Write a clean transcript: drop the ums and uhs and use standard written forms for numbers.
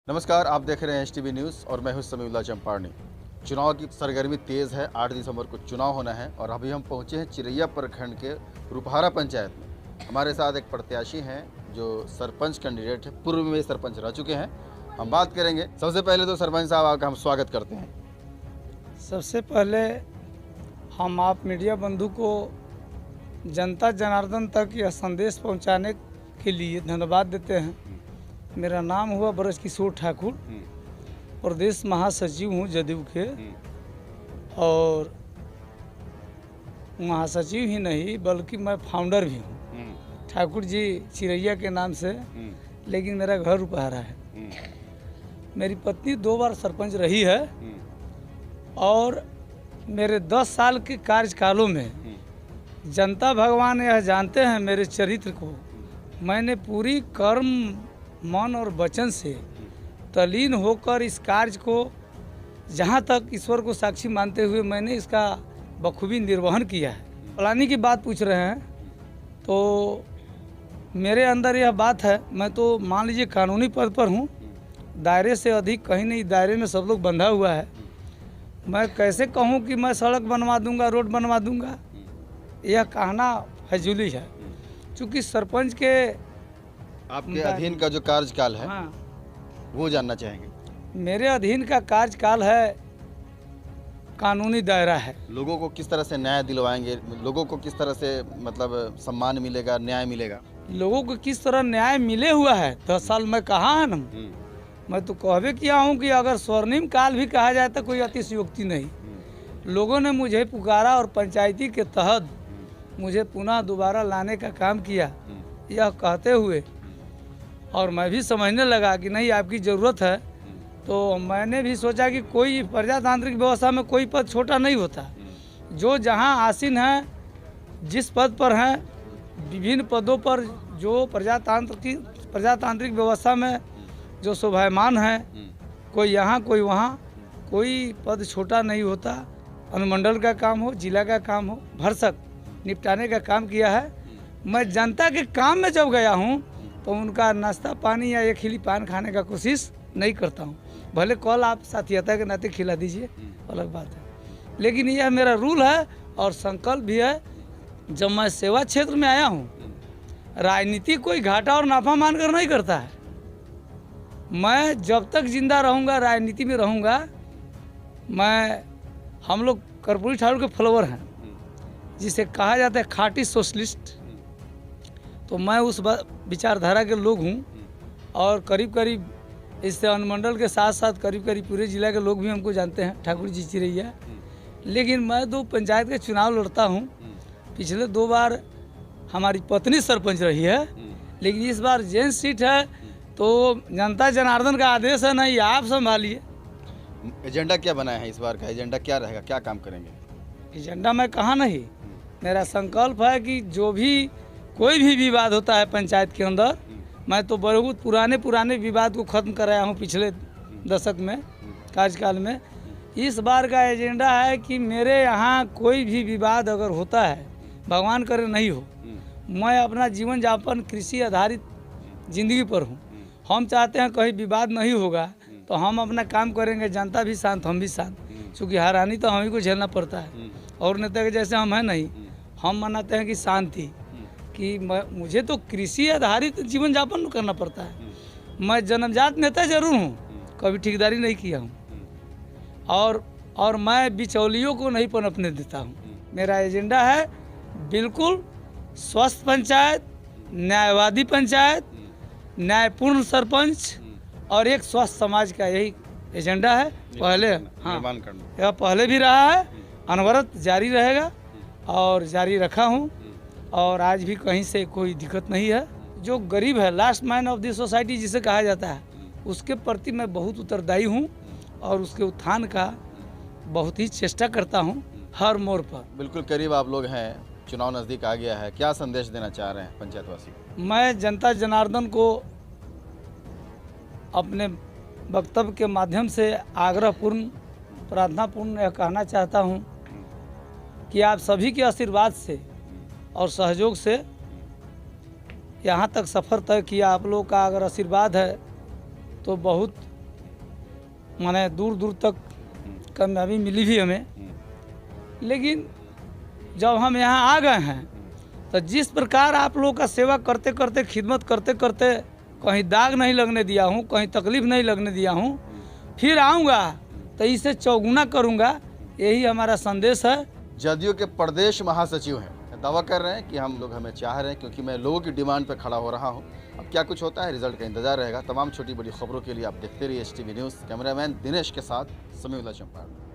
नमस्कार, आप देख रहे हैं HTV न्यूज़ और मैं हूं समीउल्लाह चंपारनी। चुनाव की सरगर्मी तेज़ है। 8 दिसंबर को चुनाव होना है और अभी हम पहुंचे हैं चिरैया प्रखंड के रूपहारा पंचायत में। हमारे साथ एक प्रत्याशी हैं जो सरपंच कैंडिडेट है, पूर्व में सरपंच रह चुके हैं। हम बात करेंगे। सबसे पहले तो सरपंच साहब आपका हम स्वागत करते हैं। सबसे पहले हम आप मीडिया बंधु को जनता जनार्दन तक यह संदेश पहुंचाने के लिए धन्यवाद देते हैं। मेरा नाम हुआ ब्रजकिशोर ठाकुर, प्रदेश महासचिव हूँ जदयू के, और महासचिव ही नहीं बल्कि मैं फाउंडर भी हूँ ठाकुर जी चिरैया के नाम से, लेकिन मेरा घर रूपहारा है। मेरी पत्नी 2 बार सरपंच रही है और मेरे 10 साल के कार्यकालों में जनता भगवान यह जानते हैं मेरे चरित्र को। मैंने पूरी कर्म मन और वचन से तल्लीन होकर इस कार्य को, जहाँ तक ईश्वर को साक्षी मानते हुए, मैंने इसका बखूबी निर्वहन किया है। प्लानिंग की बात पूछ रहे हैं तो मेरे अंदर यह बात है, मैं तो मान लीजिए कानूनी पद पर हूँ, दायरे से अधिक कहीं नहीं, दायरे में सब लोग बंधा हुआ है। मैं कैसे कहूँ कि मैं सड़क बनवा दूंगा, रोड बनवा दूंगा, यह कहना फजूली है। क्योंकि सरपंच के आपके अधीन का जो कार्यकाल है, हाँ, वो जानना चाहेंगे। मेरे अधीन का कार्यकाल है, कानूनी दायरा है। लोगों को किस तरह से न्याय दिलवाएंगे, लोगों को किस तरह से मतलब सम्मान मिलेगा, न्याय मिलेगा? लोगों को किस तरह न्याय मिले हुआ है 10 साल में कहा है ना। मैं तो कहबे किया हूँ कि अगर स्वर्णिम काल भी कहा जाए तो कोई अतिशयोक्ति नहीं। लोगों ने मुझे पुकारा और पंचायती के तहत मुझे पुनः दोबारा लाने का काम किया, यह कहते हुए, और मैं भी समझने लगा कि नहीं आपकी ज़रूरत है। तो मैंने भी सोचा कि कोई प्रजातांत्रिक व्यवस्था में कोई पद छोटा नहीं होता। जो जहां आसीन है, जिस पद पर हैं, विभिन्न पदों पर जो प्रजातांत्रिक व्यवस्था में जो शोभायमान है, कोई यहाँ कोई वहाँ, कोई पद छोटा नहीं होता। अनुमंडल का काम हो, जिला का काम हो, भरसक निपटाने का काम किया है। मैं जनता के काम में जब गया हूँ तो उनका नाश्ता पानी या एक खिली पान खाने का कोशिश नहीं करता हूँ। भले कल आप साथियता के नाते खिला दीजिए, अलग बात है, लेकिन यह मेरा रूल है और संकल्प भी है। जब मैं सेवा क्षेत्र में आया हूँ, राजनीति कोई घाटा और नाफा मानकर नहीं करता है। मैं जब तक जिंदा रहूँगा, राजनीति में रहूँगा। हम लोग कर्पूरी ठाकुर के फॉलोवर हैं, जिसे कहा जाता है खाटी सोशलिस्ट। तो मैं उस विचारधारा के लोग हूँ और करीब करीब इससे अनुमंडल के साथ साथ करीब करीब पूरे जिला के लोग भी हमको जानते हैं, ठाकुर जी चिरैया। लेकिन मैं 2 पंचायत के चुनाव लड़ता हूँ। पिछले 2 बार हमारी पत्नी सरपंच रही है, लेकिन इस बार जेंट्स सीट है, तो जनता जनार्दन का आदेश है, नहीं आप संभालिए। एजेंडा क्या बनाया है इस बार का? एजेंडा क्या रहेगा, क्या काम करेंगे? एजेंडा मैं कहा नहीं, मेरा संकल्प है कि जो भी कोई भी विवाद होता है पंचायत के अंदर, मैं तो बहुत पुराने विवाद को ख़त्म कराया हूँ पिछले दशक में, कार्यकाल में। इस बार का एजेंडा है कि मेरे यहाँ कोई भी विवाद अगर होता है, भगवान करे नहीं हो, मैं अपना जीवन यापन कृषि आधारित जिंदगी पर हूँ। हम चाहते हैं कहीं विवाद नहीं होगा तो हम अपना काम करेंगे, जनता भी शांत, हम भी शांत। क्योंकि हैरानी तो हम ही को झेलना पड़ता है, और नेता के जैसे हम हैं नहीं। हम मनाते हैं कि शांति, कि मुझे तो कृषि आधारित जीवन यापन करना पड़ता है। मैं जन्मजात नेता जरूर हूँ, कभी ठेकेदारी नहीं किया हूँ, और मैं बिचौलियों को नहीं पनपने देता हूँ। मेरा एजेंडा है बिल्कुल स्वस्थ पंचायत, न्यायवादी पंचायत, न्यायपूर्ण सरपंच और एक स्वस्थ समाज का, यही एजेंडा है। पहले यह पहले भी रहा है, अनवरत जारी रहेगा और जारी रखा हूँ, और आज भी कहीं से कोई दिक्कत नहीं है। जो गरीब है, last man of the society जिसे कहा जाता है, उसके प्रति मैं बहुत उत्तरदायी हूँ और उसके उत्थान का बहुत ही चेष्टा करता हूँ हर मोड़ पर। बिल्कुल करीब आप लोग हैं, चुनाव नज़दीक आ गया है, क्या संदेश देना चाह रहे हैं पंचायतवासी को? मैं जनता जनार्दन को अपने वक्तव्य के माध्यम से आग्रहपूर्ण, प्रार्थनापूर्ण यह कहना चाहता हूँ कि आप सभी के आशीर्वाद से और सहयोग से यहाँ तक सफ़र तय किया। आप लोग का अगर आशीर्वाद है तो बहुत माने दूर दूर तक कामयाबी मिली भी हमें। लेकिन जब हम यहाँ आ गए हैं तो जिस प्रकार आप लोगों का सेवा करते करते, खिदमत करते करते कहीं दाग नहीं लगने दिया हूँ, कहीं तकलीफ नहीं लगने दिया हूँ, फिर आऊँगा तो इसे चौगुना करूँगा, यही हमारा संदेश है। जदयू के प्रदेश महासचिव हैं, दावा कर रहे हैं कि हम लोग हमें चाह रहे हैं क्योंकि मैं लोगों की डिमांड पर खड़ा हो रहा हूं। अब क्या कुछ होता है, रिजल्ट का इंतजार रहेगा। तमाम छोटी बड़ी खबरों के लिए आप देखते रहिए STV न्यूज़। कैमरामैन दिनेश के साथ समीउल्लाह चंपारण।